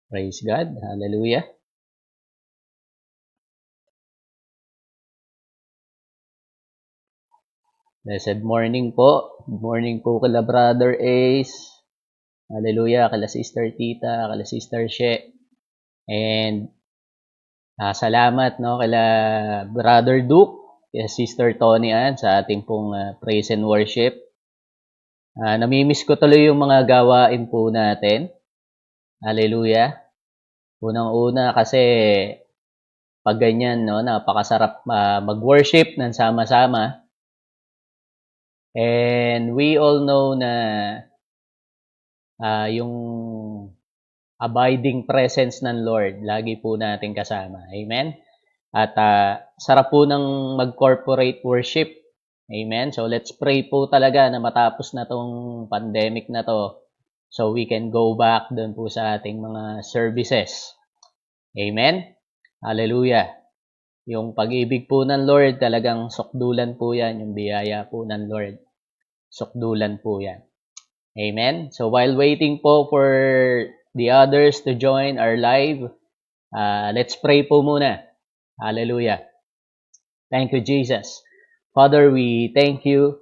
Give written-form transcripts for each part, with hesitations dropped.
Praise God. Hallelujah. Blessed morning po. Good morning po kala Brother Ace. Hallelujah. Kala Sister Tita, kala Sister She. And salamat no kala Brother Duke, kala Sister Tony Ann sa ating pong praise and worship. Namimiss ko tuloy yung mga gawain po natin. Hallelujah. Unang-una kasi pag ganyan, no, napakasarap mag-worship ng sama-sama. And we all know na yung abiding presence ng Lord, lagi po natin kasama. Amen? At sarap po ng mag-corporate worship. Amen? So let's pray po talaga na matapos na tong pandemic na to so we can go back doon po sa ating mga services. Amen? Hallelujah. Yung pag-ibig po ng Lord, talagang sukdulan po yan. Yung biyaya po ng Lord, sukdulan po yan. Amen? So while waiting po for the others to join our live, let's pray po muna. Hallelujah. Thank you, Jesus. Father, we thank you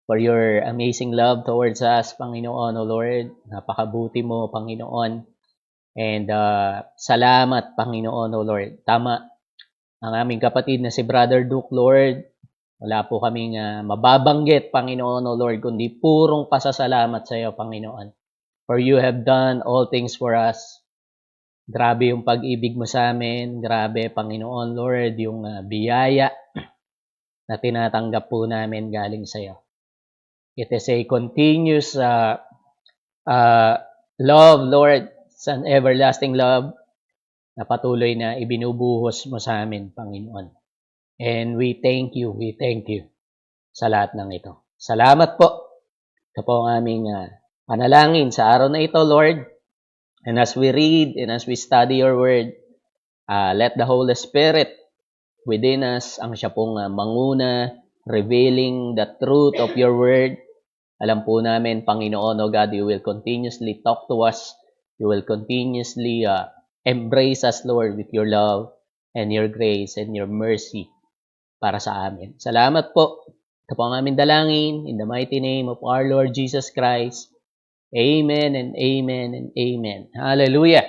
for your amazing love towards us, Panginoon, O Lord. Napakabuti mo, Panginoon. And salamat, Panginoon, O Lord. Tama, ang aming kapatid na si Brother Duke, Lord. Wala po kaming mababanggit, Panginoon, O Lord, kundi purong pasasalamat sa iyo, Panginoon. For you have done all things for us. Grabe yung pag-ibig mo sa amin. Grabe, Panginoon, Lord, yung biyaya na tinatanggap po namin galing sa iyo. It is a continuous love, Lord. It's an everlasting love na patuloy na ibinubuhos mo sa amin, Panginoon. And we thank you sa lahat ng ito. Salamat po. Ito po ang aming panalangin sa araw na ito, Lord. And as we read and as we study your word, let the Holy Spirit within us ang siya pong manguna, revealing the truth of your word. Alam po namin, Panginoon, O God, you will continuously talk to us. You will continuously embrace us, Lord, with your love and your grace and your mercy para sa amin. Salamat po. Ito po ang aming dalangin in the mighty name of our Lord Jesus Christ. Amen and amen and amen. Hallelujah.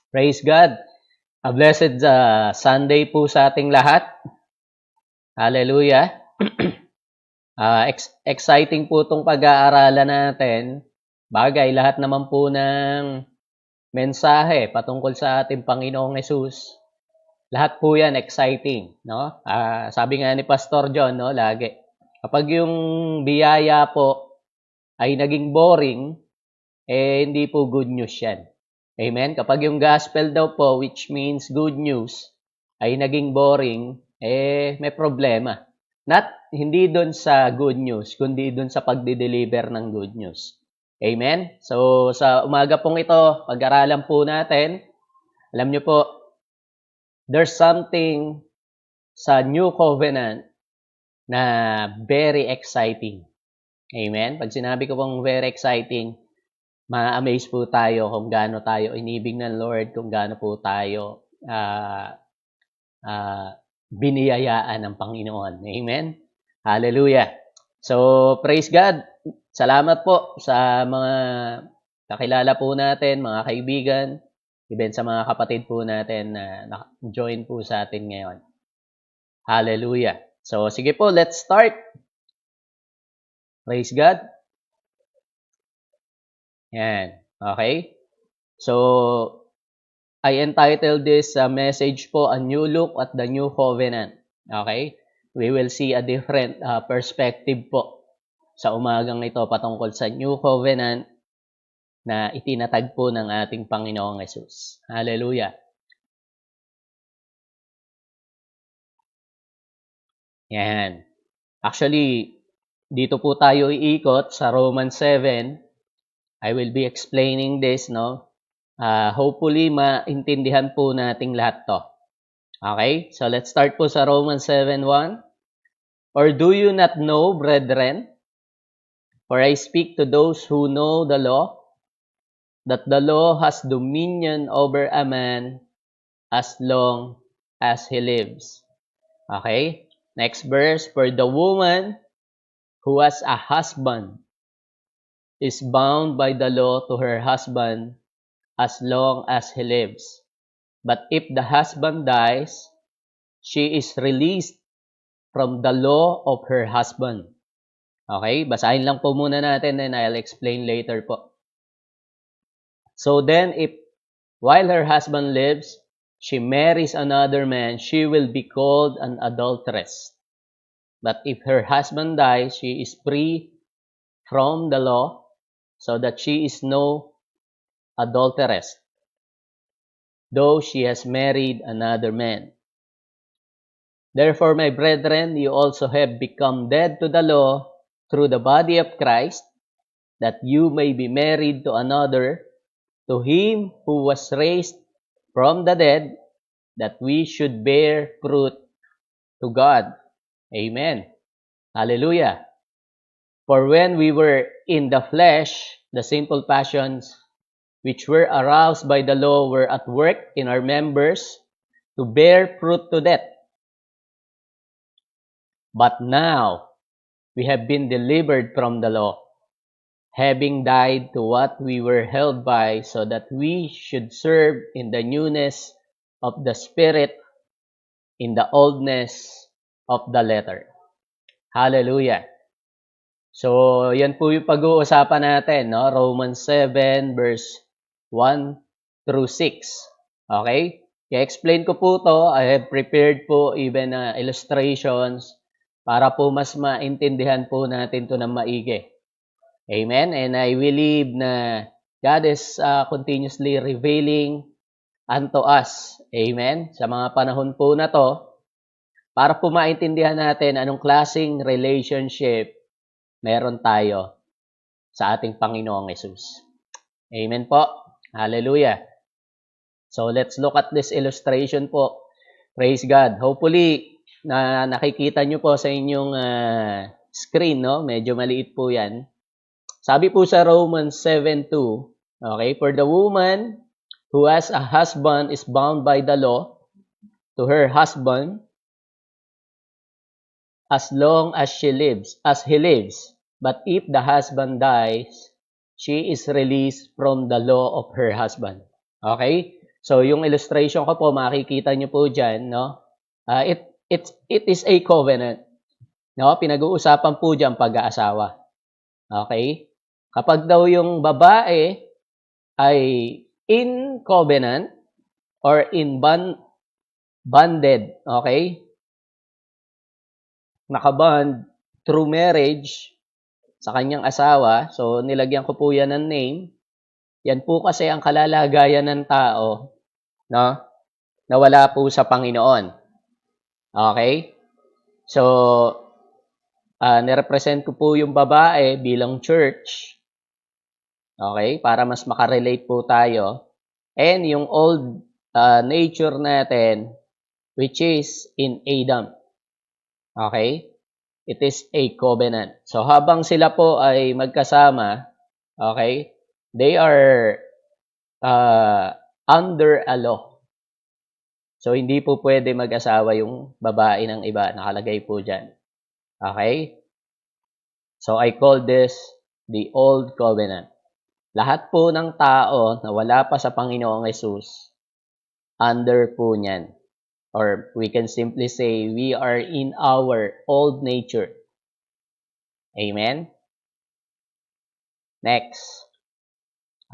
Praise God. A blessed Sunday po sa ating lahat. Hallelujah. Exciting po itong pag-aaralan natin. Bagay, lahat naman po ng mensahe patungkol sa ating Panginoong Hesus. Lahat po yan exciting, no? Sabi nga ni Pastor John, no, lagi, kapag yung biyaya po ay naging boring, hindi po good news yan. Amen? Kapag yung gospel daw po, which means good news, ay naging boring, may problema. Hindi doon sa good news, kundi doon sa pagde-deliver ng good news. Amen? So, sa umaga pong ito, pag-aralan po natin, alam nyo po, there's something sa New Covenant na very exciting. Amen? Pag sinabi ko pong very exciting, ma-amaze po tayo kung gaano tayo inibig ng Lord, kung gaano po tayo biniyayaan ng Panginoon. Amen? Hallelujah. So, praise God. Salamat po sa mga kakilala po natin, mga kaibigan, even sa mga kapatid po natin na join po sa atin ngayon. Hallelujah. So, sige po, let's start. Praise God. Yan. Okay? So, I entitled this message po, A New Look at the New Covenant. Okay? We will see a different perspective po sa umagang ito patungkol sa New Covenant na itinatag po ng ating Panginoong Hesus. Hallelujah. Yan. Actually, dito po tayo iikot sa Romans 7. I will be explaining this, no? Hopefully, maintindihan po nating lahat to. Okay? So, let's start po sa Romans 7:1. Or do you not know, brethren? For I speak to those who know the law, that the law has dominion over a man as long as he lives. Okay? Next verse, for the woman who has a husband is bound by the law to her husband as long as he lives. But if the husband dies, she is released from the law of her husband. Okay? Basahin lang po muna natin and I'll explain later po. So then, if while her husband lives, she marries another man, she will be called an adulteress. But if her husband dies, she is free from the law, so that she is no adulteress, though she has married another man. Therefore, my brethren, you also have become dead to the law through the body of Christ, that you may be married to another, to him who was raised from the dead, that we should bear fruit to God. Amen. Hallelujah. For when we were in the flesh, the sinful passions which were aroused by the law were at work in our members to bear fruit to death. But now we have been delivered from the law, having died to what we were held by, so that we should serve in the newness of the Spirit, in the oldness of the letter. Hallelujah. So, yan po yung pag-uusapan natin, no? Romans 7 verse 1 through 6. Okay? I-explain ko po to. I have prepared po even illustrations para po mas maintindihan po natin to ng maigi. Amen? And I believe na God is continuously revealing unto us. Amen? Sa mga panahon po na to, para po maintindihan natin anong klaseng relationship meron tayo sa ating Panginoong Yesus. Amen po. Hallelujah. So let's look at this illustration po. Praise God. Hopefully, na nakikita nyo po sa inyong screen, no? Medyo maliit po yan. Sabi po sa Romans 7:2, okay, for the woman who has a husband is bound by the law to her husband as long as he lives. But if the husband dies, she is released from the law of her husband. Okay? So, yung illustration ko po, makikita nyo po dyan, no? It is a covenant. No? Pinag-uusapan po dyan pag-aasawa. Okay? Kapag daw yung babae ay in covenant or in bonded, okay? Nakabond through marriage sa kanyang asawa, so nilagyan ko po yan ng name. Yan po kasi ang kalalagayan ng tao, no? Na wala po sa Panginoon. Okay? So, nirepresent ko po yung babae bilang church. Okay? Para mas makarelate po tayo. And yung old nature natin, which is in Adam. Okay? It is a covenant. So, habang sila po ay magkasama, okay, they are under a law. So, hindi po pwede mag-asawa yung babae ng iba. Nakalagay po dyan. Okay? So, I call this the old covenant. Lahat po ng tao na wala pa sa Panginoong Yesus, under po niyan. Or we can simply say, we are in our old nature. Amen? Next.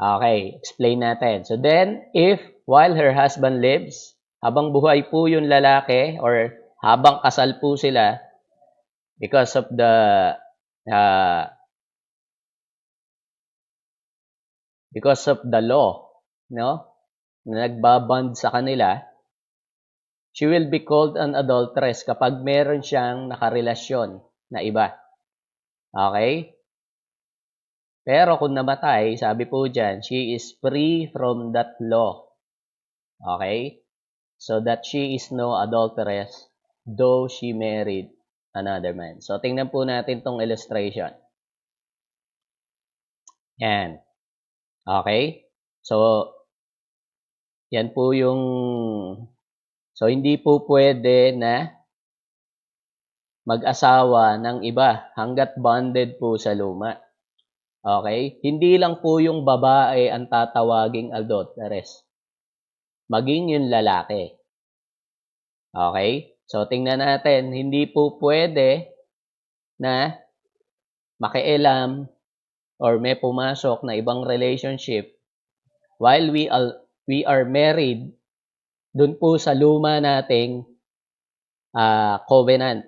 Okay, explain natin. So then, if while her husband lives, habang buhay po yung lalaki, or habang kasal po sila, because of the law, no? Na nagbabond sa kanila, she will be called an adulteress kapag meron siyang nakarelasyon na iba. Okay? Pero kung namatay, sabi po dyan, she is free from that law. Okay? So that she is no adulteress, though she married another man. So tingnan po natin tong illustration. Yan. Okay? So, yan po yung... So, hindi po pwede na mag-asawa ng iba hanggat bonded po sa luma. Okay? Hindi lang po yung babae ang tatawaging adulteress. Maging yung lalaki. Okay? So, tingnan natin, hindi po pwede na makialam or may pumasok na ibang relationship while we are married dun po sa luma nating covenant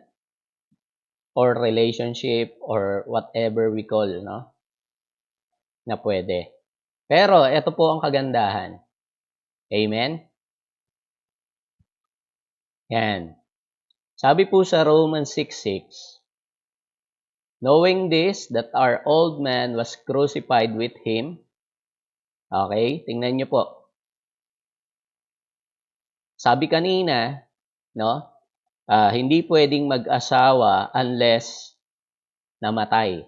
or relationship or whatever we call, no? Na pwede. Pero, ito po ang kagandahan. Amen? Yan. Sabi po sa Romans 6:6, knowing this, that our old man was crucified with him. Okay, tingnan nyo po. Sabi kanina, no, hindi pwedeng mag-asawa unless namatay.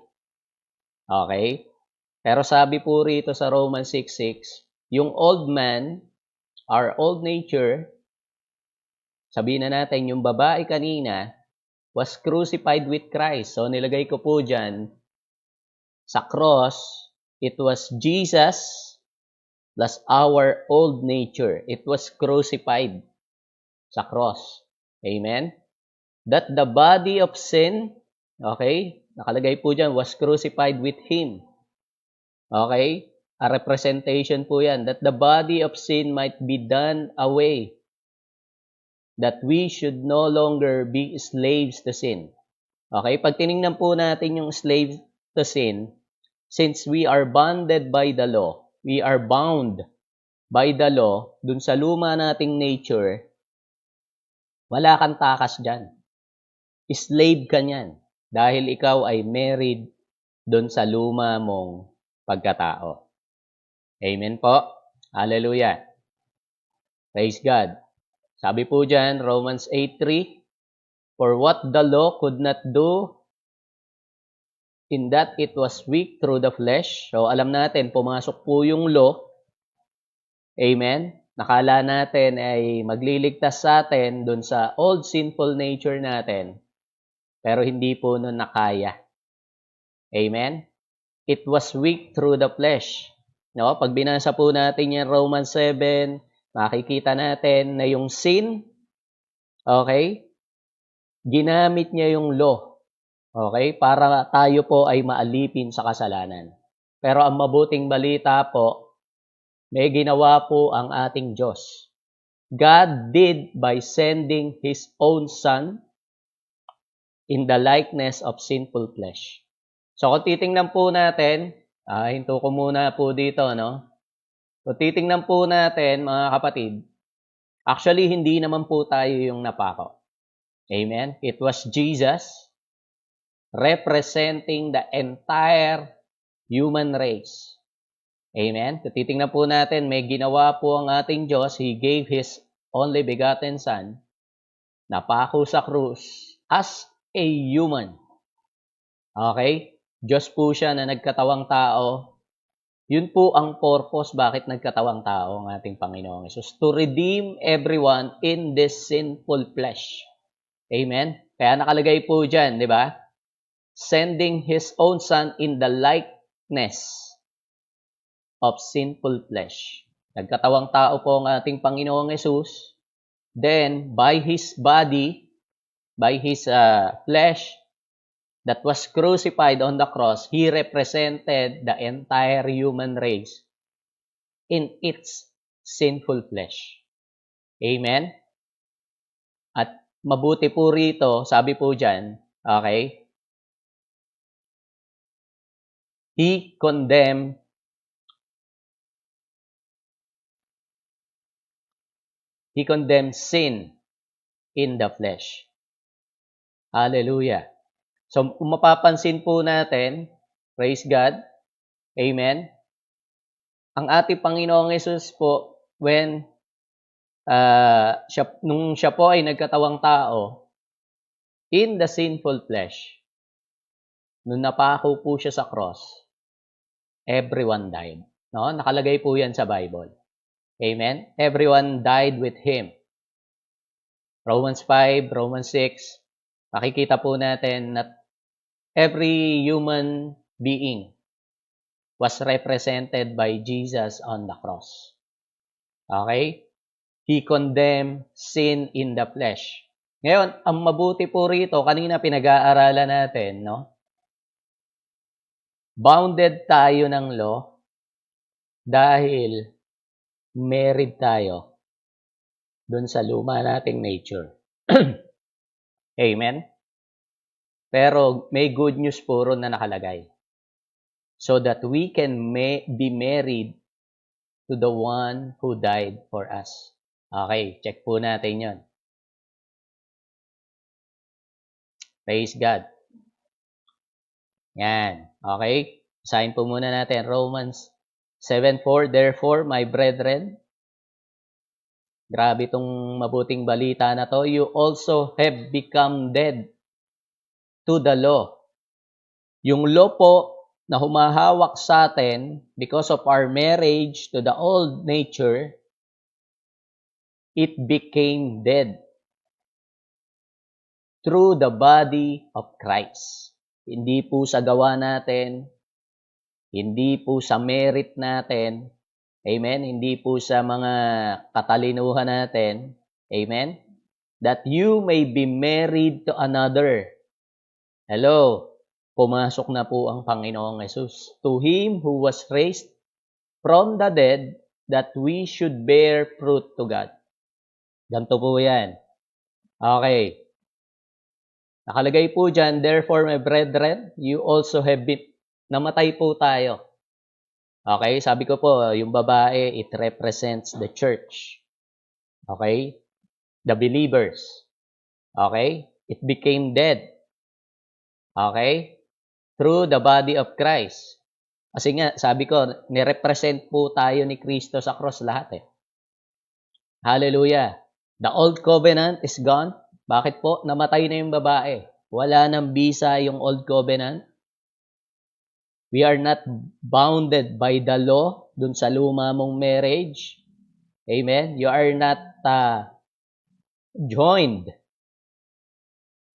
Okay? Pero sabi po rito sa Romans 6:6, yung old man, our old nature, sabihin na natin, yung babae kanina, was crucified with Christ. So, nilagay ko po dyan, sa cross, it was Jesus plus our old nature. It was crucified sa cross. Amen? That the body of sin, okay, nakalagay po dyan, was crucified with Him. Okay? A representation po yan. That the body of sin might be done away. That we should no longer be slaves to sin. Okay? Pag tinignan po natin yung slaves to sin, since we are bonded by the law, we are bound by the law, dun sa luma nating nature, wala kang takas dyan. Slave ka niyan. Dahil ikaw ay married dun sa luma mong pagkatao. Amen po. Hallelujah. Praise God. Sabi po dyan, Romans 8:3, for what the law could not do, in that it was weak through the flesh. So, alam natin, pumasok po yung law. Amen? Nakala natin ay magliligtas sa atin dun sa old sinful nature natin. Pero hindi po nun nakaya. Amen? It was weak through the flesh. No? Pag binasa po natin yung Romans 7, makikita natin na yung sin, okay, ginamit niya yung law. Okay? Para tayo po ay maalipin sa kasalanan. Pero ang mabuting balita po, may ginawa po ang ating Diyos. God did by sending His own Son in the likeness of sinful flesh. So kung titingnan po natin, hinto ko muna po dito, no? Kung titingnan po natin, mga kapatid, actually hindi naman po tayo yung napako. Amen? It was Jesus representing the entire human race. Amen? Kung titingnan po natin, may ginawa po ang ating Diyos. He gave His only begotten Son, napako sa krus as a human. Okay? Diyos po siya na nagkatawang tao. Yun po ang purpose bakit nagkatawang tao ang ating Panginoong Hesus. To redeem everyone in this sinful flesh. Amen? Kaya nakalagay po dyan, di ba? Sending His own Son in the likeness of sinful flesh. Nagkatawang tao po ang ating Panginoong Hesus. Then, by His body, by His flesh that was crucified on the cross, He represented the entire human race in its sinful flesh. Amen? At mabuti po rito, sabi po dyan, okay, He condemned sin in the flesh. Hallelujah. So, kung mapapansin po natin, praise God, amen, ang ating Panginoong Hesus po, when nung siya po ay nagkatawang tao, in the sinful flesh, nung napako po siya sa cross, everyone died. No? Nakalagay po yan sa Bible. Amen? Everyone died with Him. Romans 5, Romans 6, makikita po natin that every human being was represented by Jesus on the cross. Okay? He condemned sin in the flesh. Ngayon, ang mabuti po rito, kanina pinag-aaralan natin, no? Bounded tayo ng law dahil married tayo dun sa luma nating nature. Amen? Pero may good news po ron na nakalagay. So that we can be married to the one who died for us. Okay, check po natin yon. Praise God. Yan. Okay? Basahin po muna natin. Romans 7:4. Therefore, my brethren, grabe itong mabuting balita na to, you also have become dead to the law. Yung law po na humahawak sa atin because of our marriage to the old nature, it became dead through the body of Christ. Hindi po sa gawa natin, hindi po sa merit natin, amen, hindi po sa mga katalinuhan natin, amen, that you may be married to another. Hello, pumasok na po ang Panginoong Yesus. To Him who was raised from the dead, that we should bear fruit to God. Ganito po yan. Okay. Nakalagay po dyan, therefore, my brethren, you also have been, namatay po tayo. Okay, sabi ko po, yung babae, it represents the church. Okay? The believers. Okay? It became dead. Okay? Through the body of Christ. Kasi nga, sabi ko, nirepresent po tayo ni Kristo sa cross lahat eh. Hallelujah. The old covenant is gone. Bakit po? Namatay na yung babae. Wala nang bisa yung old covenant. We are not bounded by the law dun sa luma mong marriage. Amen? You are not joined.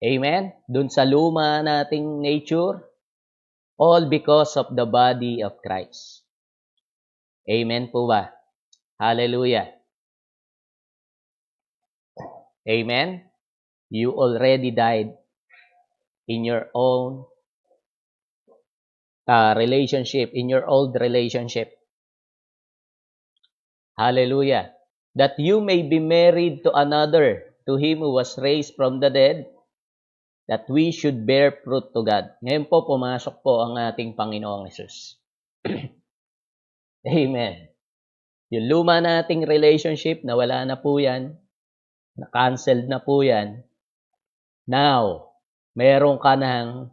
Amen? Dun sa luma nating nature. All because of the body of Christ. Amen po ba? Hallelujah. Amen? You already died in your own relationship, in your old relationship. Hallelujah. That you may be married to another, to Him who was raised from the dead, that we should bear fruit to God. Ngayon po, pumasok po ang ating Panginoong Yesus. Amen. Yung luma nating relationship, nawala na po yan. Na-cancelled na po yan. Now, meron ka ng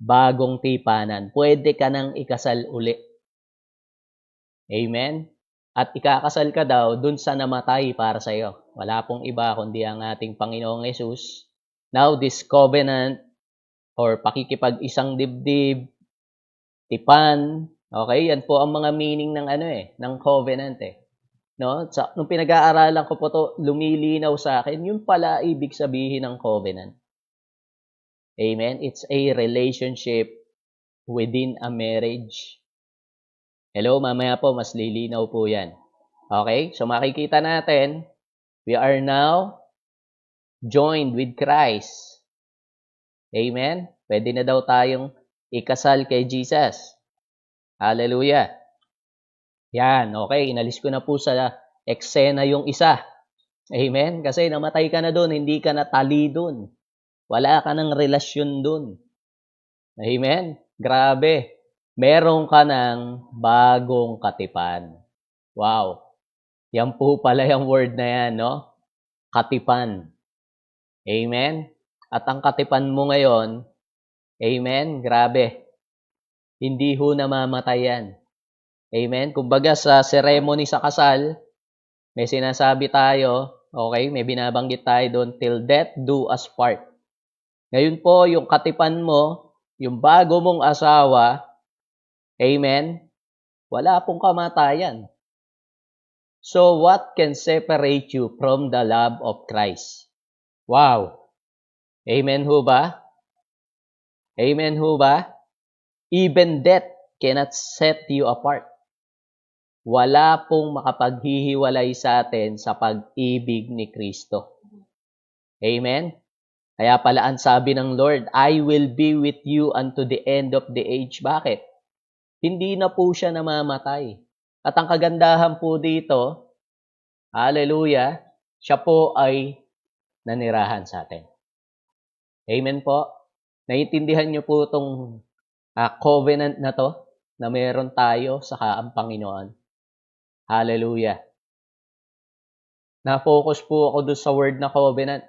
bagong tipanan. Pwede ka nang ikasal uli. Amen? At ikakasal ka daw dun sa namatay para sa iyo. Wala pong iba kundi ang ating Panginoong Yesus. Now, this covenant or pakikipag-isang dibdib, tipan, okay? Yan po ang mga meaning ng ng covenant eh. No? Nung pinag-aaralan ko po to, lumilinaw sa akin, yun pala ibig sabihin ng covenant. Amen? It's a relationship within a marriage. Hello, mamaya po, mas lilinaw po yan. Okay? So makikita natin, we are now joined with Christ. Amen? Pwede na daw tayong ikasal kay Jesus. Hallelujah. Yan, okay. Inalis ko na po sa eksena yung isa. Amen? Kasi namatay ka na doon, hindi ka natali doon. Wala ka ng relasyon doon. Amen? Grabe. Meron ka ng bagong katipan. Wow. Yan po pala yung word na yan, no? Katipan. Amen? At ang katipan mo ngayon, amen? Grabe. Hindi ho namamatay yan. Amen? Kumbaga sa ceremony sa kasal, may sinasabi tayo, okay, may binabanggit tayo doon, till death do us part. Ngayon po, yung katipan mo, yung bago mong asawa, amen, Wala pong kamatayan. So what can separate you from the love of Christ? Wow! Amen ho ba? Amen ho ba? Even death cannot set you apart. Wala pong makapaghihiwalay sa atin sa pag-ibig ni Kristo. Amen? Kaya pala ang sabi ng Lord, I will be with you unto the end of the age. Bakit? Hindi na po siya namamatay. At ang kagandahan po dito, hallelujah, siya po ay nanirahan sa atin. Amen po? Naiintindihan niyo po itong covenant na to na meron tayo saka ang Panginoon. Hallelujah. Na-focus po ako doon sa word na covenant.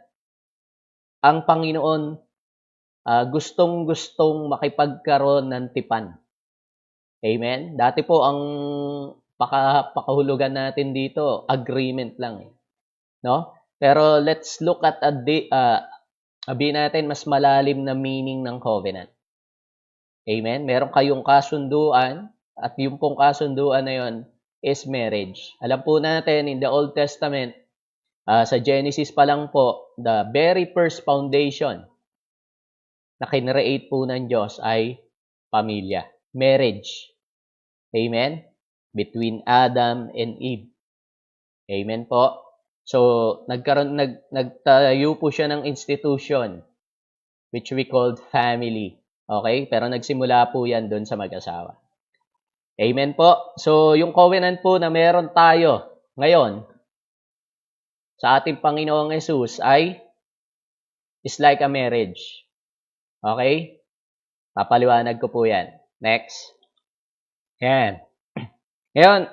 Ang Panginoon gustong-gustong makipagkaroon ng tipan. Amen? Dati po ang pakahulugan natin dito, agreement lang. No? Pero let's look at sabihin natin mas malalim na meaning ng covenant. Amen? Meron kayong kasunduan at yung pong kasunduan na yon is marriage. Alam po natin in the Old Testament, sa Genesis pa lang po, the very first foundation na kinreate po ng Diyos ay pamilya. Marriage. Amen? Between Adam and Eve. Amen po? So, nagtayo po siya ng institution which we called family. Okay? Pero nagsimula po yan doon sa mag-asawa. Amen po? So, yung covenant po na meron tayo ngayon sa ating Panginoong Jesus is like a marriage. Okay? Papaliwanag ko po yan. Next. Yan. Ngayon,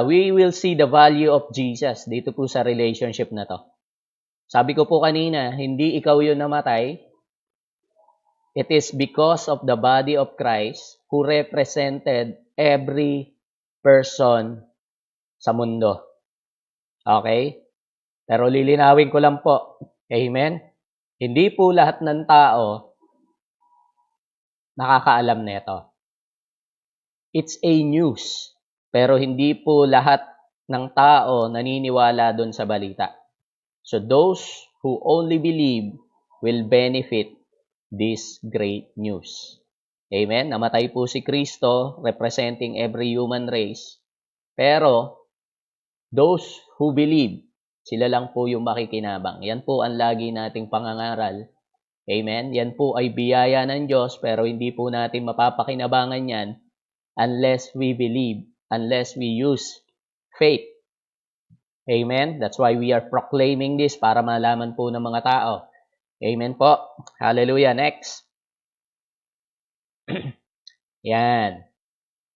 we will see the value of Jesus dito po sa relationship na to. Sabi ko po kanina, hindi ikaw yung namatay. It is because of the body of Christ who represented every person sa mundo. Okay? Pero lilinawin ko lang po. Amen? Hindi po lahat ng tao nakakaalam nito. It's a news. Pero hindi po lahat ng tao naniniwala doon sa balita. So those who only believe will benefit this great news. Amen? Namatay po si Kristo representing every human race. Pero those who believe, sila lang po yung makikinabang. Yan po ang lagi nating pangangaral. Amen? Yan po ay biyaya ng Diyos pero hindi po natin mapapakinabangan yan unless we believe, unless we use faith. Amen? That's why we are proclaiming this para malaman po ng mga tao. Amen po. Hallelujah. Next. Yan.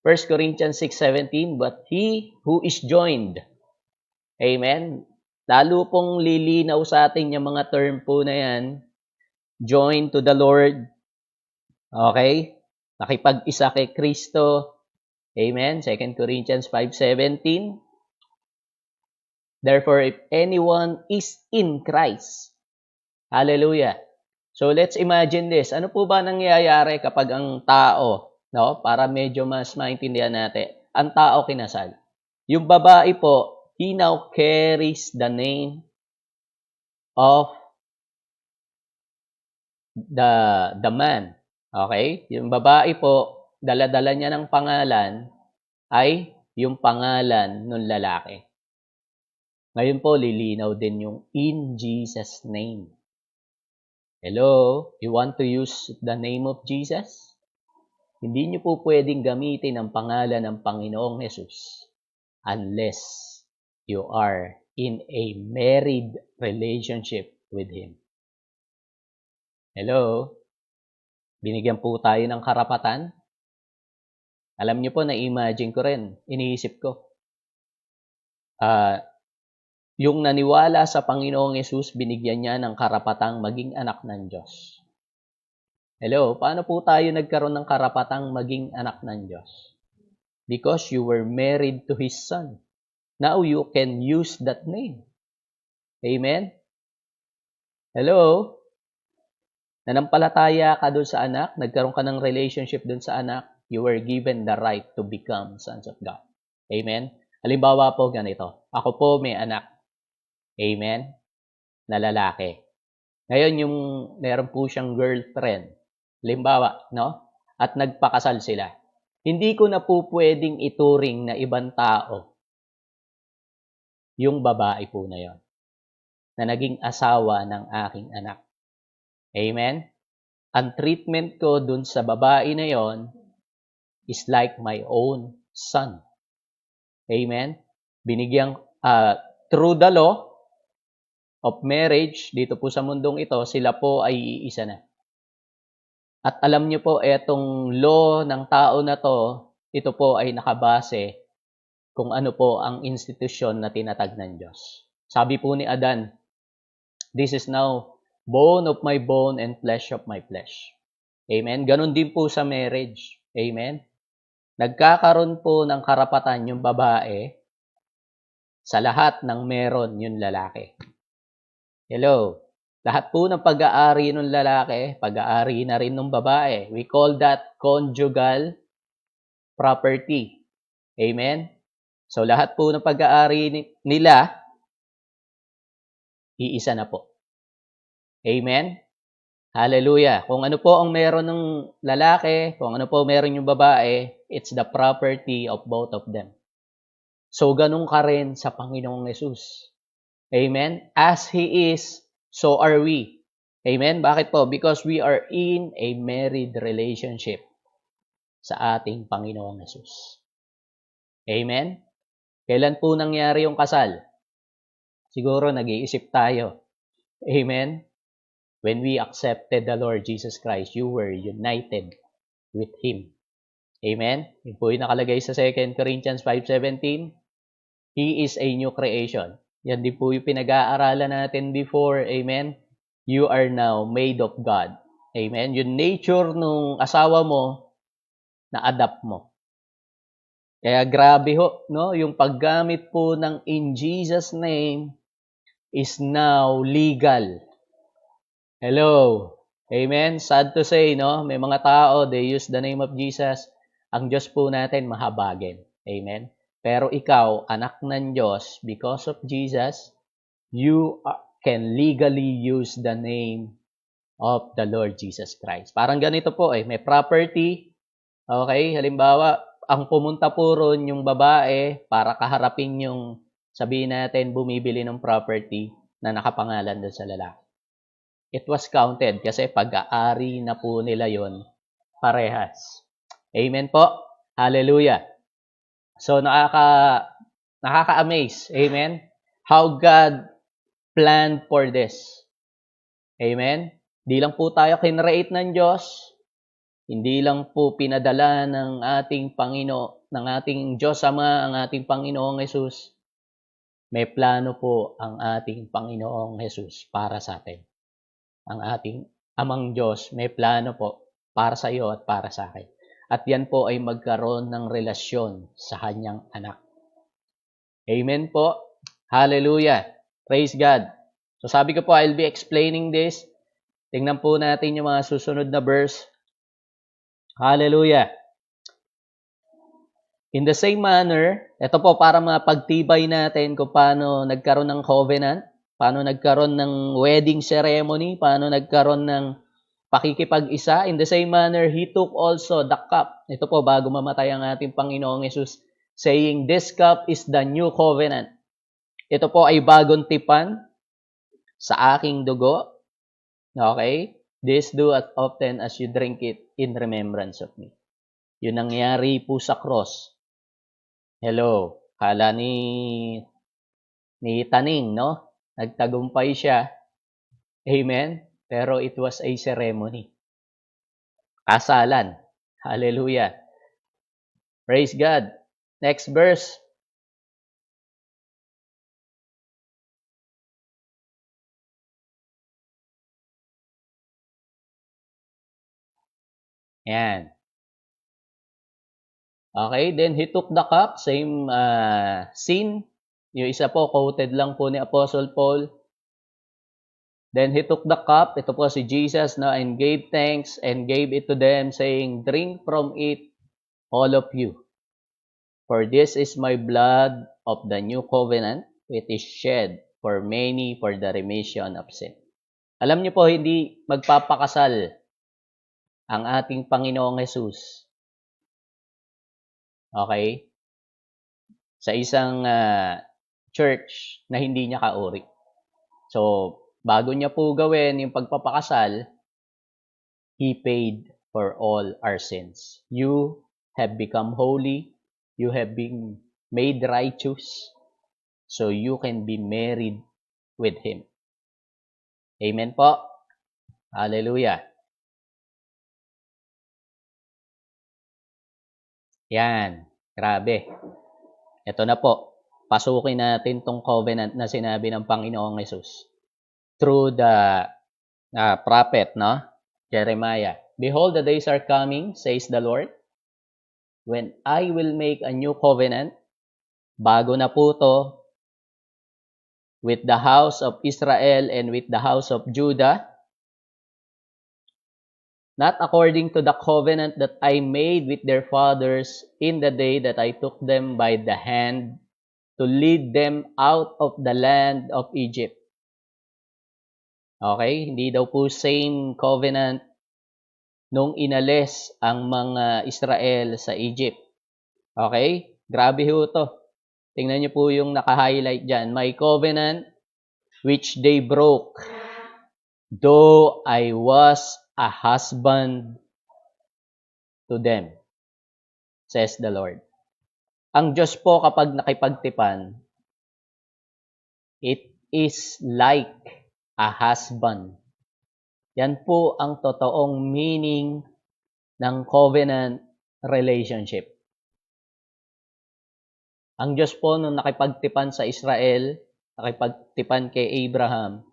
1 Corinthians 6:17, but he who is joined. Amen? Lalo pong lilinaw sa atin yung mga term po na yan. Joined to the Lord. Okay? Nakipag-isa kay Kristo. Amen? 2 Corinthians 5:17. Therefore, if anyone is in Christ. Hallelujah. So, let's imagine this. Ano po ba nangyayari kapag ang tao, no? Para medyo mas maintindihan natin, ang tao kinasal. Yung babae po, he now carries the name of the man. Okay? Yung babae po, dala-dala niya ng pangalan ay yung pangalan ng lalaki. Ngayon po, lilinaw din yung in Jesus' name. Hello? You want to use the name of Jesus? Hindi niyo po pwedeng gamitin ang pangalan ng Panginoong Jesus unless you are in a married relationship with Him. Hello? Binigyan po tayo ng karapatan. Alam niyo po, na-imagine ko rin, iniisip ko. Yung naniwala sa Panginoong Yesus, binigyan niya ng karapatang maging anak ng Diyos. Hello, paano po tayo nagkaroon ng karapatang maging anak ng Diyos? Because you were married to His Son. Now you can use that name. Amen? Hello? Nanampalataya ka doon sa anak, nagkaroon ka ng relationship doon sa anak, you were given the right to become sons of God. Amen? Halimbawa po ganito. Ako po may anak. Amen? Na lalaki. Ngayon yung meron po siyang girlfriend. Halimbawa, no? At nagpakasal sila. Hindi ko na po pwedeng ituring na ibang tao yung babae po na yon na naging asawa ng aking anak. Amen? Ang treatment ko dun sa babae na yon is like my own son. Amen? Binigyan, through the law of marriage, dito po sa mundong ito, sila po ay iisa na. At alam niyo po, etong law ng tao na to, ito po ay nakabase kung ano po ang institusyon na tinatag ng Diyos. Sabi po ni Adan, this is now bone of my bone and flesh of my flesh. Amen? Ganon din po sa marriage. Amen? Nagkakaroon po ng karapatan yung babae sa lahat ng meron yung lalaki. Hello? Lahat po ng pag-aari ng lalaki, pag-aari na rin ng babae. We call that conjugal property. Amen? So, lahat po ng pag-aari nila, iisa na po. Amen? Hallelujah. Kung ano po ang meron ng lalaki, kung ano po meron yung babae, it's the property of both of them. So, ganun ka rin sa Panginoong Yesus. Amen? As He is, so are we. Amen? Bakit po? Because we are in a married relationship sa ating Panginoong Yesus. Amen? Kailan po nangyari yung kasal? Siguro nag-iisip tayo. Amen? When we accepted the Lord Jesus Christ, you were united with Him. Amen? Yun po yung nakalagay sa 2 Corinthians 5:17. He is a new creation. Yan din po yung pinag-aaralan natin before. Amen? You are now made of God. Amen? Yung nature nung asawa mo, na-adapt mo. Kaya grabe ho, no? Yung paggamit po ng in Jesus' name is now legal. Hello? Amen? Sad to say, no? May mga tao, they use the name of Jesus. Ang Diyos po natin, mahabagin. Amen? Pero ikaw, anak ng Diyos, because of Jesus, you can legally use the name of the Lord Jesus Christ. Parang ganito po may property. Okay, halimbawa, ang pumunta po ron yung babae para kaharapin yung, sabihin natin, bumibili ng property na nakapangalan doon sa lalaki. It was counted kasi pag-aari na po nila yon parehas. Amen po? Hallelujah. So, nakaka-amaze. Amen? How God planned for this. Amen? Hindi lang po tayo kinreate ng Diyos. Hindi lang po pinadala ng ating ng ating Diyos Ama, ang ating Panginoong Hesus. May plano po ang ating Panginoong Hesus para sa atin. Ang ating Amang Diyos, may plano po para sa iyo at para sa akin. At yan po ay magkaroon ng relasyon sa kanyang anak. Amen po. Hallelujah. Praise God. So sabi ko po, I'll be explaining this. Tingnan po natin yung mga susunod na verse. Hallelujah. In the same manner, ito po para mapagtibay natin kung paano nagkaroon ng covenant, paano nagkaroon ng wedding ceremony, paano nagkaroon ng pakikipag-isa. In the same manner, He took also the cup. Ito po, bago mamatay ang ating Panginoong Yesus, saying, this cup is the new covenant. Ito po ay bagong tipan sa aking dugo. Okay? This do as often as you drink it in remembrance of me. Yun nangyari po sa cross. Hello? Kala ni Taning, no? Nagtagumpay siya. Amen? Pero it was a ceremony. Kasalan. Hallelujah. Praise God. Next verse. Ayan. Okay, then he took the cup, same scene. Yung isa po, quoted lang po ni Apostle Paul. Then he took the cup, ito po si Jesus, and gave thanks and gave it to them, saying, drink from it, all of you. For this is my blood of the new covenant, which is shed for many for the remission of sin. Alam niyo po, hindi magpapakasal ang ating Panginoong Jesus. Okay? Sa isang church na hindi niya kauri. So, bago niya po gawin yung pagpapakasal, He paid for all our sins. You have become holy. You have been made righteous. So, you can be married with Him. Amen po. Hallelujah. Yan. Grabe. Ito na po. Pasukin natin tong covenant na sinabi ng Panginoong Jesus through the prophet, no? Jeremiah. Behold, the days are coming, says the Lord, when I will make a new covenant. Bago na po to, with the house of Israel and with the house of Judah, not according to the covenant that I made with their fathers in the day that I took them by the hand to lead them out of the land of Egypt. Okay? Hindi daw po same covenant nung inalis ang mga Israel sa Egypt. Okay? Grabe ho to. Tingnan niyo po yung naka-highlight dyan. My covenant which they broke, though I was a husband to them, says the Lord. Ang Diyos po kapag nakipagtipan, it is like a husband. Yan po ang totoong meaning ng covenant relationship. Ang Diyos po nung nakipagtipan sa Israel, nakipagtipan kay Abraham,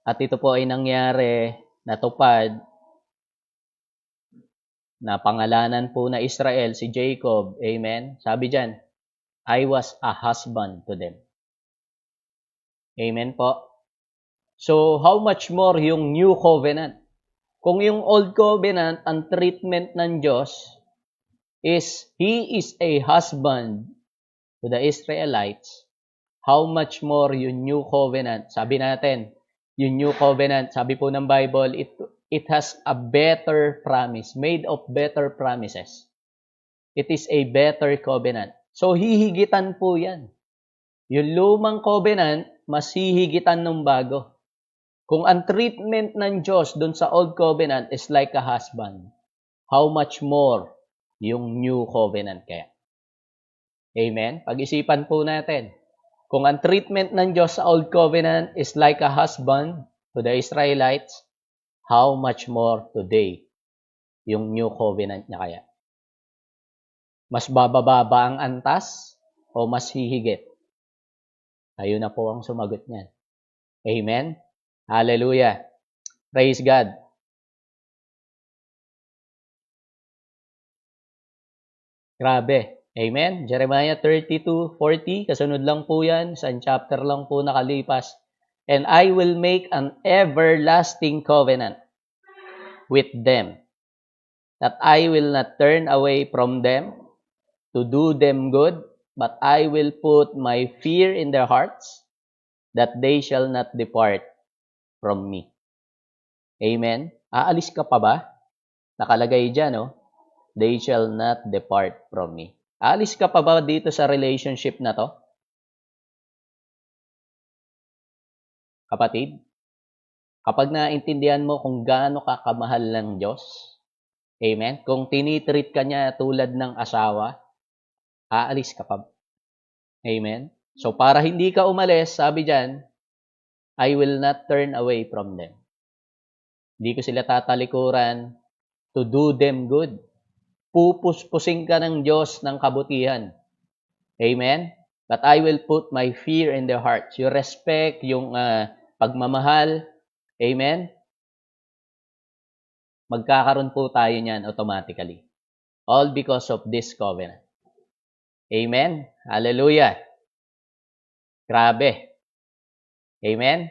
at ito po ay nangyari, natupad, na pangalanan po na Israel, si Jacob, amen? Sabi dyan, I was a husband to them. Amen po? So, how much more yung new covenant? Kung yung old covenant, ang treatment ng Diyos is, He is a husband to the Israelites, how much more yung new covenant? Sabi natin, yung new covenant, sabi po ng Bible, it has a better promise, made of better promises. It is a better covenant. So, hihigitan po yan. Yung lumang covenant, mas hihigitan ng bago. Kung ang treatment ng Diyos dun sa old covenant is like a husband, how much more yung new covenant kaya? Amen? Pag-isipan po natin. Kung ang treatment ng Diyos sa old covenant is like a husband to the Israelites, how much more today yung new covenant niya kaya? Mas bababa ba ang antas o mas hihigit? Kayo na po ang sumagot niyan. Amen? Hallelujah. Praise God. Grabe. Amen? Jeremiah 32:40, kasunod lang po yan, isang chapter lang po nakalipas. And I will make an everlasting covenant with them, that I will not turn away from them to do them good, but I will put my fear in their hearts, that they shall not depart from me. Amen? Aalis ka pa ba? Nakalagay dyan, no? They shall not depart from me. Aalis ka pa ba dito sa relationship na to? Kapatid, kapag naintindihan mo kung gaano ka kamahal ng Diyos, amen? Kung tinitreat ka niya tulad ng asawa, aalis ka pa. Amen? So, para hindi ka umalis, sabi dyan, I will not turn away from them. Hindi ko sila tatalikuran to do them good. Pupuspusin ka ng Diyos ng kabutihan. Amen? But I will put my fear in their hearts. Yung respect, yung pagmamahal. Amen? Magkakaroon po tayo niyan automatically. All because of this covenant. Amen? Hallelujah. Grabe. Amen?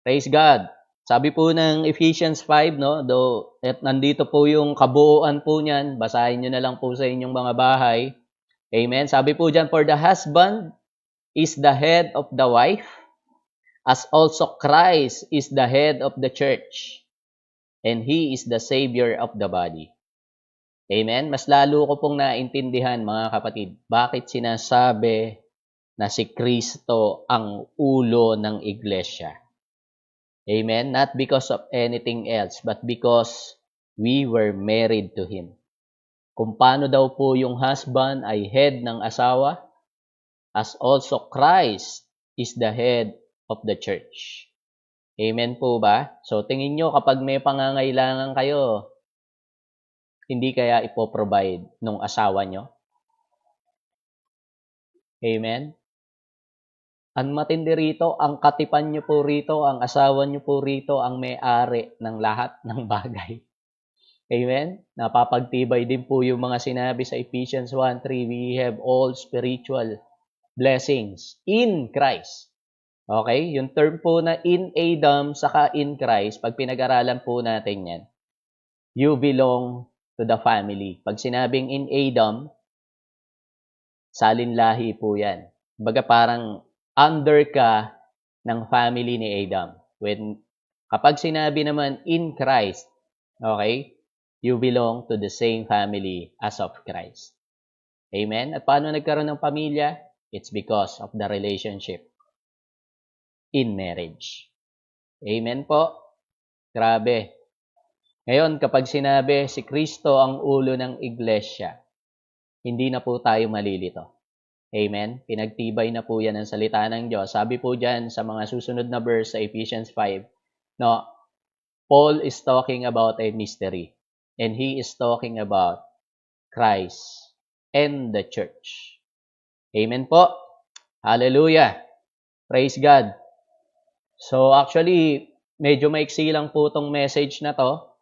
Praise God. Sabi po ng Ephesians 5, no, at nandito po yung kabuuan po niyan, basahin nyo na lang po sa inyong mga bahay. Amen. Sabi po diyan, for the husband is the head of the wife, as also Christ is the head of the church, and He is the Savior of the body. Amen? Mas lalo ko pong naintindihan, mga kapatid, bakit sinasabi na si Kristo ang ulo ng iglesia. Amen? Not because of anything else, but because we were married to Him. Kung paano daw po yung husband ay head ng asawa, as also Christ is the head of the church. Amen po ba? So tingin nyo kapag may pangangailangan kayo, hindi kaya ipoprovide nung asawa nyo? Amen? Ang matindi rito, ang katipan nyo po rito, ang asawa nyo po rito, ang may-ari ng lahat ng bagay. Amen? Napapagtibay din po yung mga sinabi sa Ephesians 1:3, we have all spiritual blessings in Christ. Okay? Yung term po na in Adam saka in Christ, pag pinag-aralan po natin yan, you belong to the family. Pag sinabing in Adam, salinlahi po yan. Baga parang under ka ng family ni Adam. Kapag sinabi naman in Christ, okay, you belong to the same family as of Christ. Amen? At paano nagkaroon ng pamilya? It's because of the relationship in marriage. Amen po? Grabe. Ngayon, kapag sinabi si Kristo ang ulo ng iglesia, hindi na po tayo malilito. Amen? Pinagtibay na po yan ang salita ng Diyos. Sabi po dyan sa mga susunod na verse sa Ephesians 5, no, Paul is talking about a mystery. And he is talking about Christ and the church. Amen po? Hallelujah! Praise God! So actually, medyo maiksi lang po tong message na to.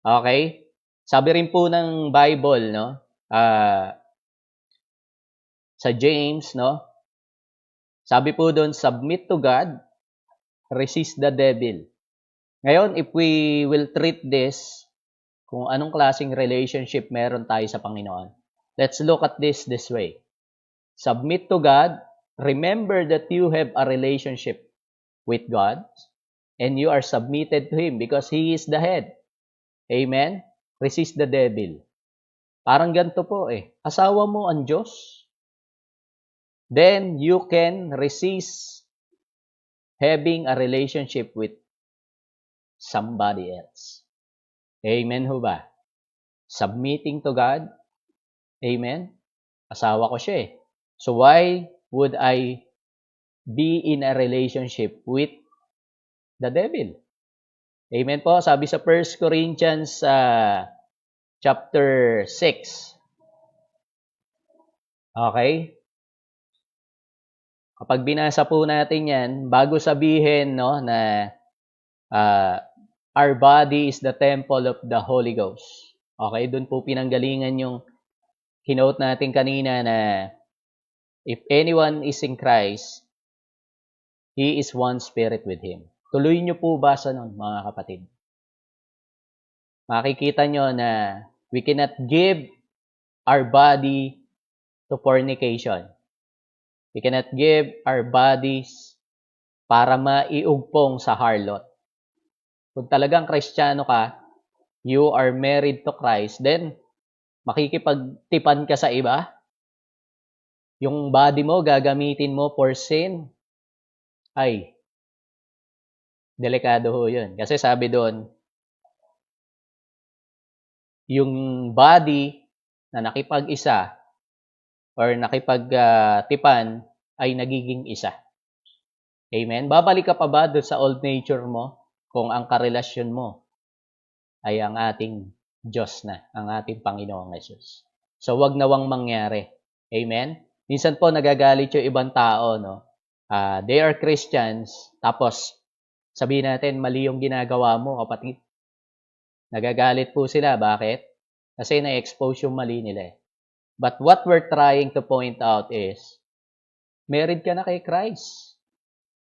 Okay? Sabi rin po ng Bible, no? Sa James, no? Sabi po doon, submit to God, resist the devil. Ngayon, if we will treat this, kung anong klaseng relationship meron tayo sa Panginoon, let's look at this way. Submit to God, remember that you have a relationship with God, and you are submitted to Him because He is the head. Amen? Resist the devil. Parang ganito po asawa mo ang Diyos, then you can resist having a relationship with somebody else. Amen ho ba? Submitting to God. Amen? Asawa ko siya So why would I be in a relationship with the devil? Amen po. Sabi sa 1 Corinthians chapter 6. Okay? Kapag binasa po natin yan, bago sabihin no, na our body is the temple of the Holy Ghost. Okay? Doon po pinanggalingan yung kinote natin kanina na if anyone is in Christ, He is one spirit with Him. Tuloy nyo po basa nun, mga kapatid. Makikita nyo na we cannot give our body to fornication. We cannot give our bodies para maiugpong sa harlot. Kung talagang Kristiyano ka, you are married to Christ, then makikipagtipan ka sa iba. Yung body mo, gagamitin mo for sin. Ay, delikado ho yun. Kasi sabi doon, yung body na nakipag-isa or nakipagtipan ay nagiging isa. Amen? Babalik ka pa ba doon sa old nature mo kung ang karelasyon mo ay ang ating Diyos na, ang ating Panginoong Jesus. So, wag nawang mangyari. Amen? Minsan po nagagalit yung ibang tao, no? They are Christians, tapos sabihin natin, mali yung ginagawa mo, kapatid. Nagagalit po sila. Bakit? Kasi na-expose yung mali nila. But what we're trying to point out is, married ka na kay Christ.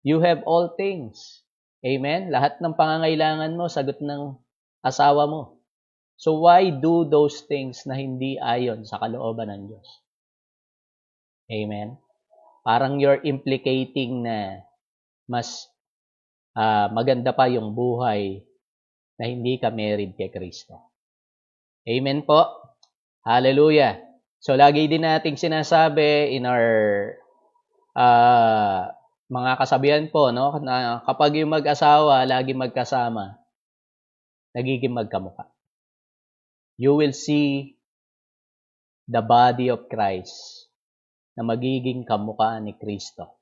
You have all things. Amen? Lahat ng pangangailangan mo, sagot ng asawa mo. So why do those things na hindi ayon sa kalooban ng Diyos? Amen? Parang you're implicating na mas maganda pa yung buhay na hindi ka married kay Kristo. Amen po? Hallelujah! So, lagi din nating sinasabi in our mga kasabihan po, no, na kapag yung mag-asawa lagi magkasama, nagiging magkamukha. You will see the body of Christ na magiging kamukha ni Kristo.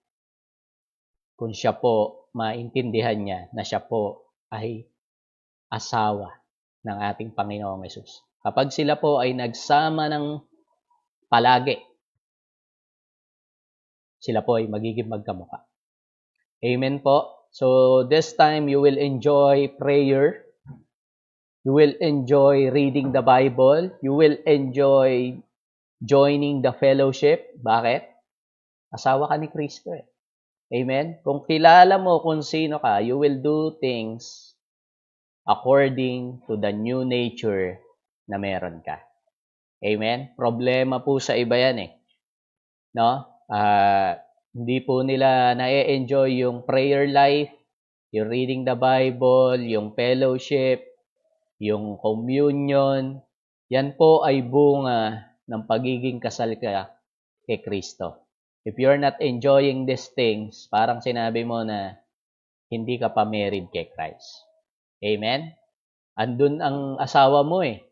Kung siya po, maintindihan niya na siya po ay asawa ng ating Panginoong Hesus. Kapag sila po ay nagsama ng palagi, sila po ay magiging magkamukha. Amen po. So this time you will enjoy prayer. You will enjoy reading the Bible. You will enjoy joining the fellowship. Bakit? Asawa ka ni Kristo eh. Amen? Kung kilala mo kung sino ka, you will do things according to the new nature na meron ka. Amen? Problema po sa iba yan eh. No? Hindi po nila na-enjoy yung prayer life, yung reading the Bible, yung fellowship, yung communion. Yan po ay bunga ng pagiging kasal ka kay Kristo. If you're not enjoying these things, parang sinabi mo na hindi ka pa married kay Christ. Amen? Andun ang asawa mo eh.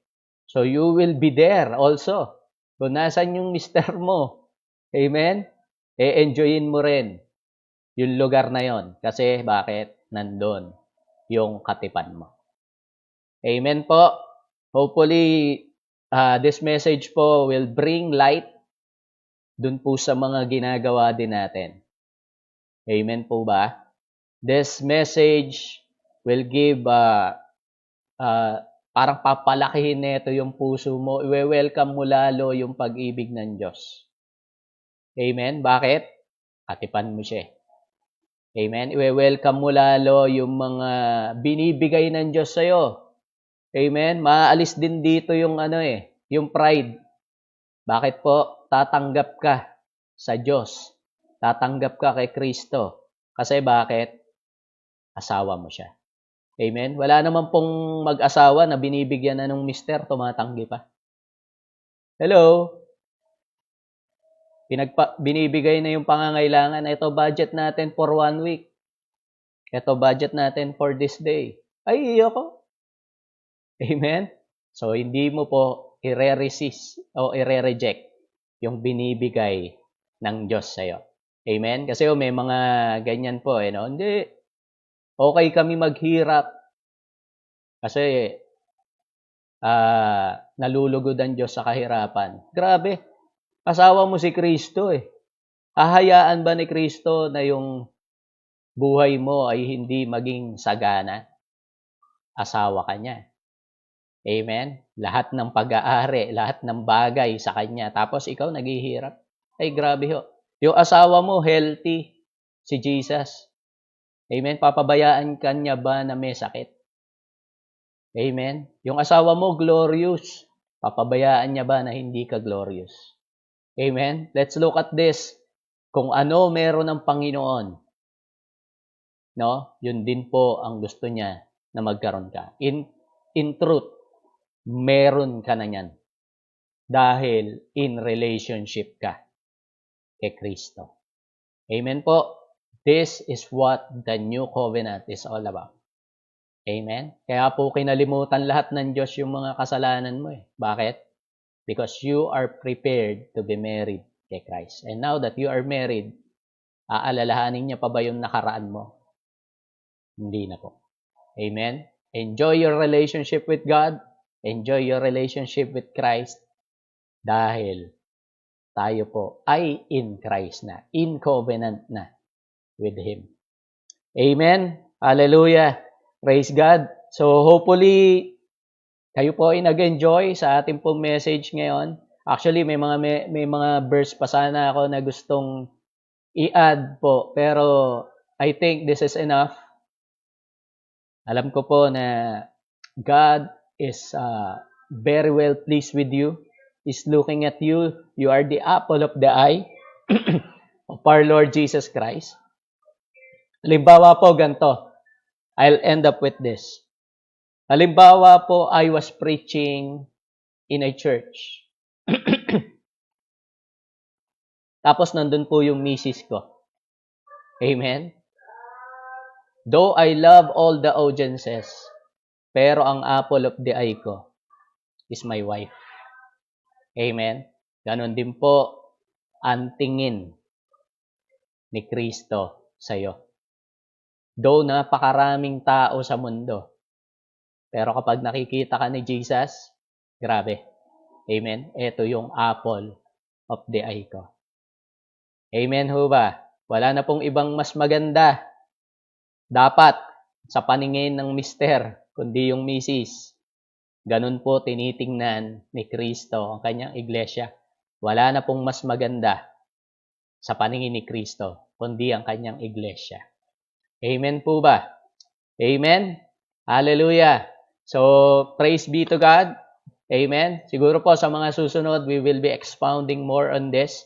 So you will be there also. Kung nasan yung mister mo, amen? E-enjoyin mo rin yung lugar na yon. Kasi bakit? Nandun yung katipan mo. Amen po. Hopefully, this message po will bring light dun po sa mga ginagawa din natin. Amen po ba? This message will give, parang papalakihin nito yung puso mo. I-welcome mo lalo yung pag-ibig ng Diyos. Amen? Bakit? Katipan mo siya. Amen? I-welcome mo lalo yung mga binibigay ng Diyos sa'yo. Amen? Maalis din dito yung yung pride. Bakit po? Tatanggap ka sa Diyos. Tatanggap ka kay Kristo. Kasi bakit? Asawa mo siya. Amen? Wala naman pong mag-asawa na binibigyan na ng mister, tumatanggi pa. Hello? Binibigay na yung pangangailangan. Ito budget natin for 1 week. Ito budget natin for this day. Ay, ko. Amen? So, hindi mo po i-resist o i-reject yung binibigay ng Diyos sa'yo. Amen? Kasi may mga ganyan po. No? Hindi. Okay kami maghirap. Kasi nalulugod ang Diyos sa kahirapan. Grabe. Asawa mo si Kristo eh. Hahayaan ba ni Kristo na yung buhay mo ay hindi maging sagana? Asawa ka niya. Amen? Lahat ng pag-aari, lahat ng bagay sa kanya. Tapos ikaw naghihirap. Ay grabe ho. Yung asawa mo healthy, si Jesus. Amen? Papabayaan ka niya ba na may sakit? Amen? Yung asawa mo glorious. Papabayaan niya ba na hindi ka glorious? Amen? Let's look at this. Kung ano meron ng Panginoon, no? Yun din po ang gusto niya na magkaroon ka. In truth, meron ka na yan. Dahil in relationship ka kay Kristo. Amen po? This is what the new covenant is all about. Amen? Kaya po kinalimutan lahat ng Diyos yung mga kasalanan mo eh. Bakit? Because you are prepared to be married kay Christ. And now that you are married, aalalahanin niya pa ba yung nakaraan mo? Hindi na po. Amen? Enjoy your relationship with God. Enjoy your relationship with Christ. Dahil tayo po ay in Christ na. In covenant na with Him. Amen? Hallelujah! Praise God! So hopefully, kayo po ay nag-enjoy sa ating pong message ngayon. Actually, may mga verse pa sana ako na gustong i-add po. Pero I think this is enough. Alam ko po na God is very well pleased with you. Is looking at you. You are the apple of the eye of our Lord Jesus Christ. Halimbawa po ganito. I'll end up with this. Halimbawa po, I was preaching in a church. Tapos nandun po yung misis ko. Amen? Though I love all the audiences, pero ang apple of the eye ko is my wife. Amen? Ganon din po ang tingin ni Kristo sa'yo. Though napakaraming tao sa mundo, pero kapag nakikita ka ni Jesus, grabe. Amen? Ito yung apple of the eye ko. Amen ho ba? Wala na pong ibang mas maganda dapat sa paningin ng mister, kundi yung misis. Ganun po tinitingnan ni Kristo ang kanyang iglesia. Wala na pong mas maganda sa paningin ni Kristo, kundi ang kanyang iglesia. Amen po ba? Amen? Hallelujah! So, praise be to God. Amen? Siguro po sa mga susunod, we will be expounding more on this.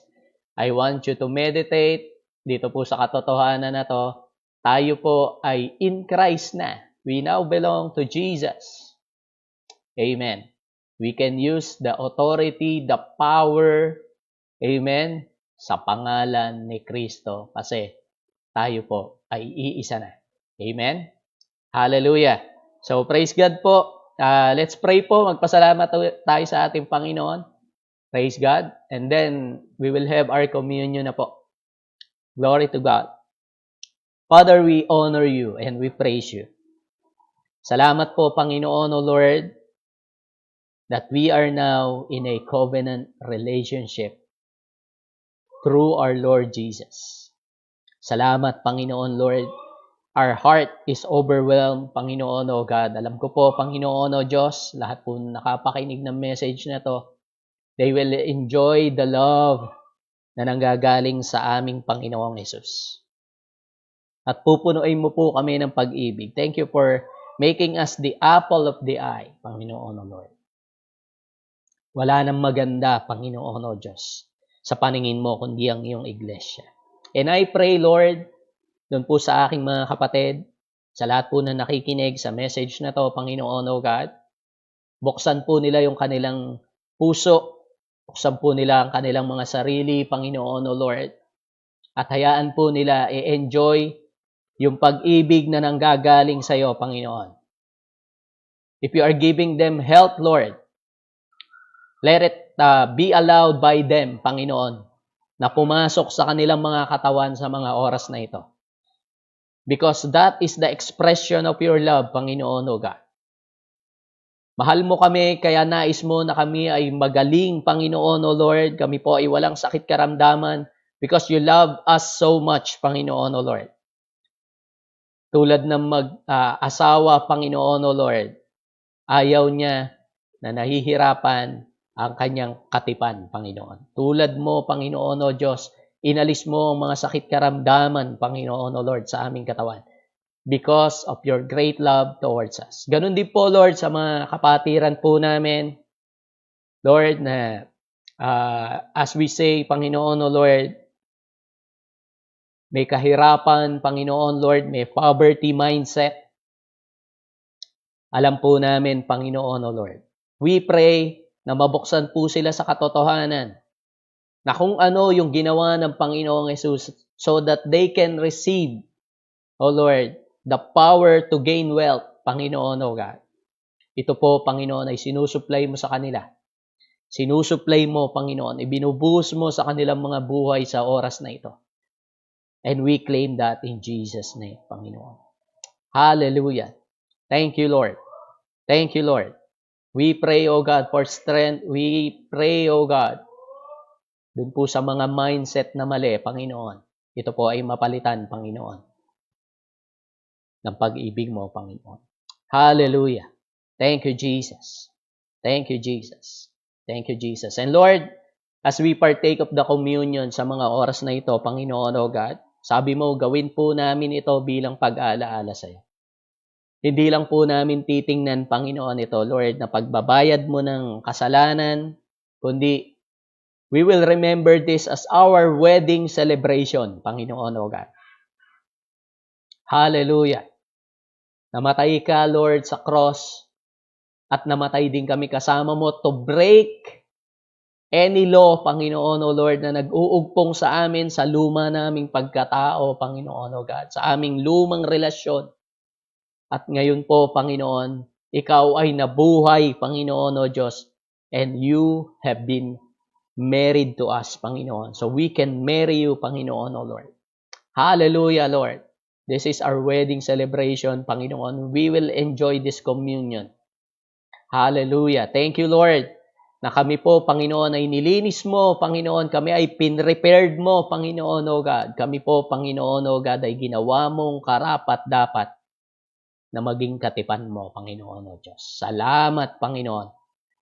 I want you to meditate dito po sa katotohanan na to. Tayo po ay in Christ na. We now belong to Jesus. Amen. We can use the authority, the power, amen, sa pangalan ni Kristo kasi tayo po ay iisa na. Amen? Hallelujah. So, praise God po. Let's pray po. Magpasalamat tayo sa ating Panginoon. Praise God. And then, we will have our communion na po. Glory to God. Father, we honor you and we praise you. Salamat po, Panginoon, O Lord, that we are now in a covenant relationship through our Lord Jesus. Salamat, Panginoon, Lord. Our heart is overwhelmed, Panginoon, O God. Alam ko po, Panginoon, O Diyos, lahat po nakapakinig ng message na to, they will enjoy the love na nanggagaling sa aming Panginoong Hesus. At pupunuin mo po kami ng pag-ibig. Thank you for making us the apple of the eye, Panginoon, O Lord. Wala nang maganda, Panginoon, O Diyos, sa paningin mo, kundi ang iyong iglesia. And I pray, Lord, doon po sa aking mga kapatid, sa lahat po na nakikinig sa message na to, Panginoon, O God, buksan po nila yung kanilang puso, buksan po nila ang kanilang mga sarili, Panginoon, O Lord, at hayaan po nila i-enjoy yung pag-ibig na nanggagaling sa iyo, Panginoon. If you are giving them health, Lord, let it be allowed by them, Panginoon, na pumasok sa kanilang mga katawan sa mga oras na ito. Because that is the expression of your love, Panginoon, O God. Mahal mo kami, kaya nais mo na kami ay magaling, Panginoon, O Lord. Kami po ay walang sakit karamdaman because you love us so much, Panginoon, O Lord. Tulad ng mag-asawa, Panginoon, O Lord, ayaw niya na nahihirapan ang kanyang katipan, Panginoon. Tulad mo, Panginoon, O Diyos, inalis mo ang mga sakit karamdaman, Panginoon, O Lord, sa aming katawan. Because of your great love towards us. Ganun din po, Lord, sa mga kapatiran po namin. Lord, na as we say, Panginoon, O Lord, may kahirapan, Panginoon, Lord, may poverty mindset. Alam po namin, Panginoon, O Lord. We pray na mabuksan po sila sa katotohanan na kung ano yung ginawa ng Panginoong Hesus so that they can receive, O Lord, the power to gain wealth, Panginoon, O God. Ito po, Panginoon, ay sinusupply mo sa kanila. Sinusupply mo, Panginoon, ibinubuhos mo sa kanilang mga buhay sa oras na ito. And we claim that in Jesus' name, Panginoon. Hallelujah. Thank you, Lord. Thank you, Lord. We pray, O God, for strength. We pray, O God, dun po sa mga mindset na mali, Panginoon. Ito po ay mapalitan, Panginoon, ng pag-ibig mo, Panginoon. Hallelujah. Thank you, Jesus. Thank you, Jesus. Thank you, Jesus. And Lord, as we partake of the communion sa mga oras na ito, Panginoon, O God, sabi mo, gawin po namin ito bilang pag-aalaala sa iyo. Hindi lang po namin titingnan, Panginoon, ito, Lord, na pagbabayad mo ng kasalanan, kundi we will remember this as our wedding celebration, Panginoon, O God. Hallelujah. Namatay ka, Lord, sa cross, at namatay din kami kasama mo to break any law, Panginoon, O Lord, na nag-uugpong sa amin sa luma naming pagkatao, Panginoon, O God, sa aming lumang relasyon. At ngayon po, Panginoon, ikaw ay nabuhay, Panginoon, O Diyos, and you have been married to us, Panginoon. So we can marry you, Panginoon, O Lord. Hallelujah, Lord. This is our wedding celebration, Panginoon. We will enjoy this communion. Hallelujah. Thank you, Lord, na kami po, Panginoon, ay nilinis mo, Panginoon. Kami ay pinrepaired mo, Panginoon, O God. Kami po, Panginoon, O God, ay ginawa mong karapat-dapat na maging katipan mo, Panginoon, O Diyos. Salamat, Panginoon,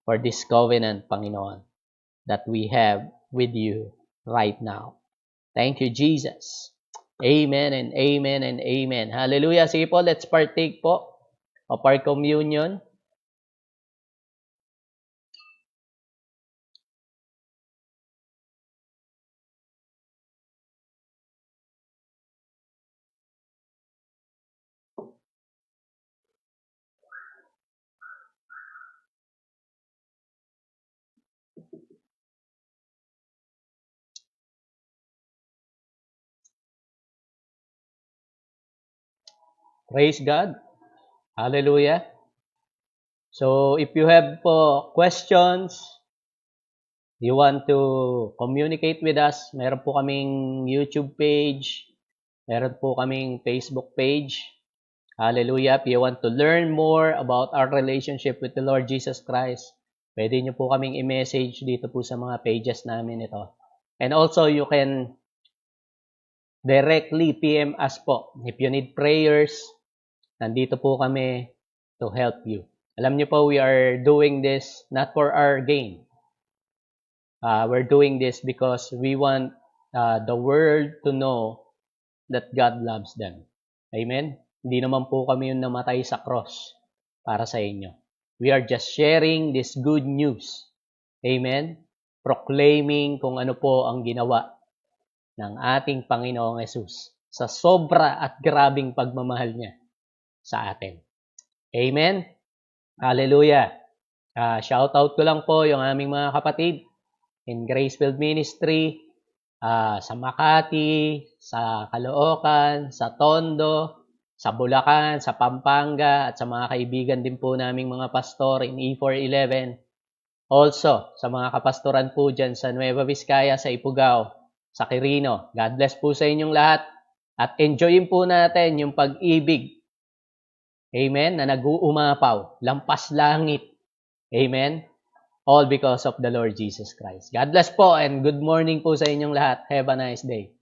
for this covenant, Panginoon, that we have with you right now. Thank you, Jesus. Amen and amen and amen. Hallelujah. Sige po, let's partake po of our communion. Praise God. Hallelujah. So, if you have po questions, you want to communicate with us, meron po kaming YouTube page, meron po kaming Facebook page. Hallelujah. If you want to learn more about our relationship with the Lord Jesus Christ, pwede nyo po kaming i-message dito po sa mga pages namin ito. And also, you can directly PM us po. If you need prayers, nandito po kami to help you. Alam niyo po, we are doing this not for our gain. We're doing this because we want the world to know that God loves them. Amen? Hindi naman po kami yung namatay sa cross para sa inyo. We are just sharing this good news. Amen? Proclaiming kung ano po ang ginawa ng ating Panginoong Yesus sa sobra at grabing pagmamahal niya sa atin. Amen? Hallelujah! Shout out ko lang po yung aming mga kapatid in Gracefield Ministry, sa Makati, sa Caloocan, sa Tondo, sa Bulacan, sa Pampanga, at sa mga kaibigan din po naming mga pastor in E411. Also, sa mga kapastoran po dyan sa Nueva Vizcaya, sa Ifugao, sa Quirino. God bless po sa inyong lahat. At enjoyin po natin yung pag-ibig. Amen? Na nag-uumapaw. Lampas langit. Amen? All because of the Lord Jesus Christ. God bless po and good morning po sa inyong lahat. Have a nice day.